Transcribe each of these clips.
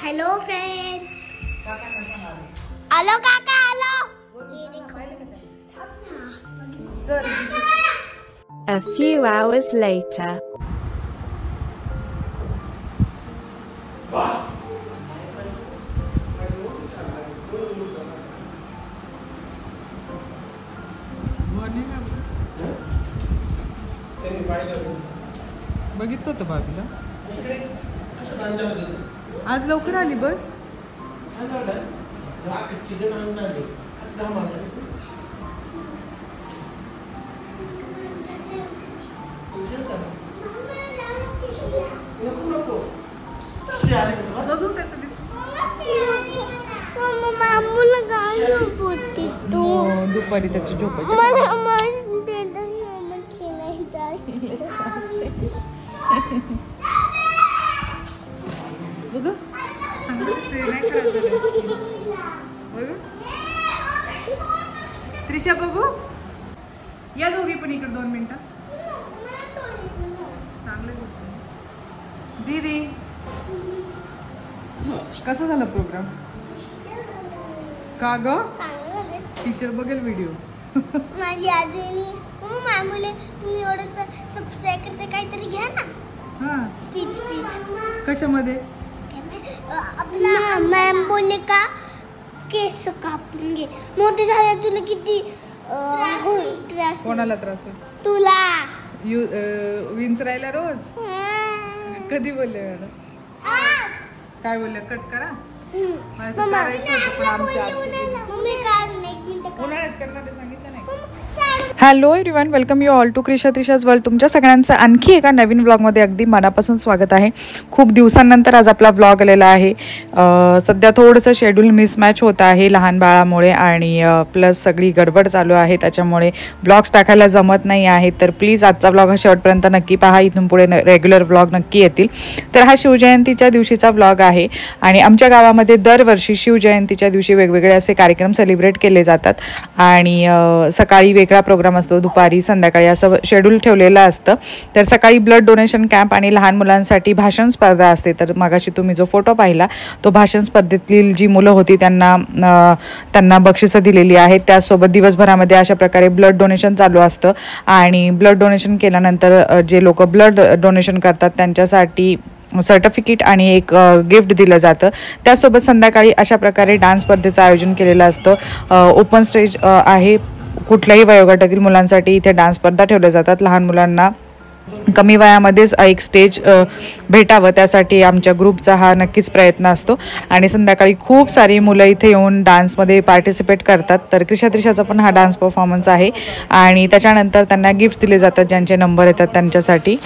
Hello friends, आलो काका आलो। ये देखो। A few hours later. बघितलं होतं भाभीला आज लवकर आली बस. बघू कसं मामूला गाणी बोलते तू. दुपारी त्याची झोपायची. बघ त्रिशा बघू या दोघी पण इकडे 2 मिनिटं. चांगलं दिसत दीदी. कसा झाला प्रोग्राम का ग? टीचर बघेल व्हिडिओ. माझी आजीनी मामूले तुम्ही एवढंच सबस्क्राईब करते काहीतरी घ्या ना. हां स्पीच कशामध्ये? आपला मॅम बोलले का केस कापून घे, मोठे झाले तुला किती त्रास. कोणाला त्रास होईल? तुला. विंचरायला रोज. कधी बोलले मॅडम? काय बोलले? कट करा. Hello everyone, welcome you all to Krisha Trisha's world. तुमच्या सगळ्यांचं आणखी एका नवीन व्लॉगमध्ये अगदी मनापासून स्वागत आहे. खूप दिवसांनंतर आज आपला व्लॉग आलेला आहे. सध्या थोडंसं शेड्यूल मिसमॅच होत आहे लहान बाळामुळे आणि प्लस सगळी गडबड चालू आहे, त्याच्यामुळे व्लॉग्स टाकायला जमत नाही आहे. तर प्लीज आजचा व्लॉग हा शेवटपर्यंत नक्की पहा, इथून पुढे रेग्युलर व्लॉग नक्की येतील. तर हा शिवजयंतीच्या दिवशीचा व्लॉग आहे आणि आमच्या गावामध्ये दरवर्षी शिवजयंतीच्या दिवशी वेगवेगळे असे कार्यक्रम सेलिब्रेट केले जातात आणि सकाळी वेगळा प्रोग्राम असतो, दुपारी संध्याकाळी असं शेड्यूल ठेवलेलं असतं. तर सकाळी ब्लड डोनेशन कॅम्प आणि लहान मुलांसाठी भाषण स्पर्धा असते. तर मगाशी तुम्ही जो फोटो पाहिला तो भाषण स्पर्धेतील जी मुलं होती त्यांना बक्षिसं दिलेली आहेत. त्यासोबत दिवसभरामध्ये अशा प्रकारे ब्लड डोनेशन चालू असतं आणि ब्लड डोनेशन केल्यानंतर जे लोक ब्लड डोनेशन करतात त्यांच्यासाठी सर्टिफिकेट आणि एक गिफ्ट दिलं जातं. त्यासोबत संध्याकाळी अशा प्रकारे डान्स स्पर्धेचं आयोजन केलेलं असतं. ओपन स्टेज आहे, कुठल्याही वयोगटातील मुलांसाठी इथे डान्स स्पर्धा ठेवल्या जातात. लहान मुलांना कमी वयामध्येच एक स्टेज भेटावं त्यासाठी आमच्या ग्रुपचा हा नक्कीच प्रयत्न असतो आणि संध्याकाळी खूप सारी मुलं इथे येऊन डान्समध्ये पार्टिसिपेट करतात. तर क्रिशा त्रिशाचा पण हा डान्स परफॉर्मन्स आहे आणि त्याच्यानंतर त्यांना गिफ्ट्स दिले जातात ज्यांचे नंबर येतात त्यांच्यासाठी.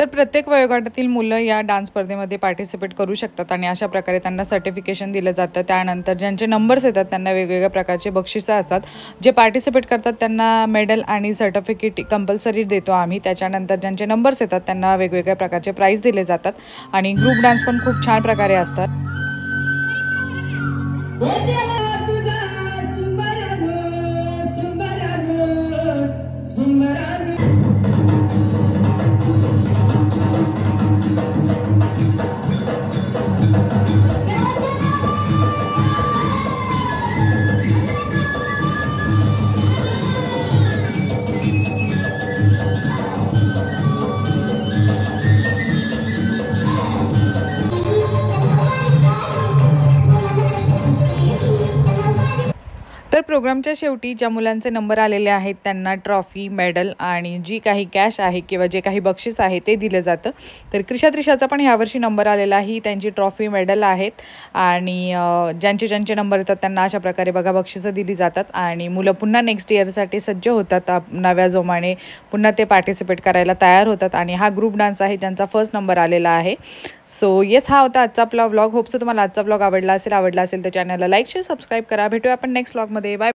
तर प्रत्येक वयोगटातील मुलं या डान्स स्पर्धेमध्ये पार्टिसिपेट करू शकतात आणि अशा प्रकारे त्यांना सर्टिफिकेशन दिलं जातं. त्यानंतर ज्यांचे नंबर्स येतात त्यांना वेगवेगळ्या प्रकारचे बक्षिसं असतात. जे पार्टिसिपेट करतात त्यांना मेडल आणि सर्टिफिकेट कंपल्सरी देतो आम्ही. त्याच्यानंतर ज्यांचे नंबर्स येतात त्यांना वेगवेगळ्या प्रकारचे प्राईज दिले जातात आणि ग्रुप डान्स पण खूप छान प्रकारे असतात. तर प्रोग्रामच्या शेवटी ज्या मुलांचे नंबर आलेले आहेत त्यांना ट्रॉफी, मेडल आणि जी काही कॅश आहे किंवा जे काही बक्षीस आहे ते दिलं जातं. तर क्रिशा त्रिशाचा पण यावर्षी नंबर आलेला आहे. त्यांची ट्रॉफी, मेडल आहेत आणि ज्यांचे नंबर येतात त्यांना अशा प्रकारे बघा बक्षिसं दिली जातात आणि मुलं पुन्हा नेक्स्ट इयरसाठी सज्ज होतात. नव्या जोमाने पुन्हा ते पार्टिसिपेट करायला तयार होतात आणि हा ग्रुप डान्स आहे ज्यांचा फर्स्ट नंबर आलेला आहे. सो येस, हा होता आजचा आपला व्लॉग. होप सो तुम्हाला आजचा व्लॉग आवडला असेल तर चॅनलला लाईक, शेअर, सबस्क्राईब करा. भेटूया आपण नेक्स्ट व्लॉगमध्ये.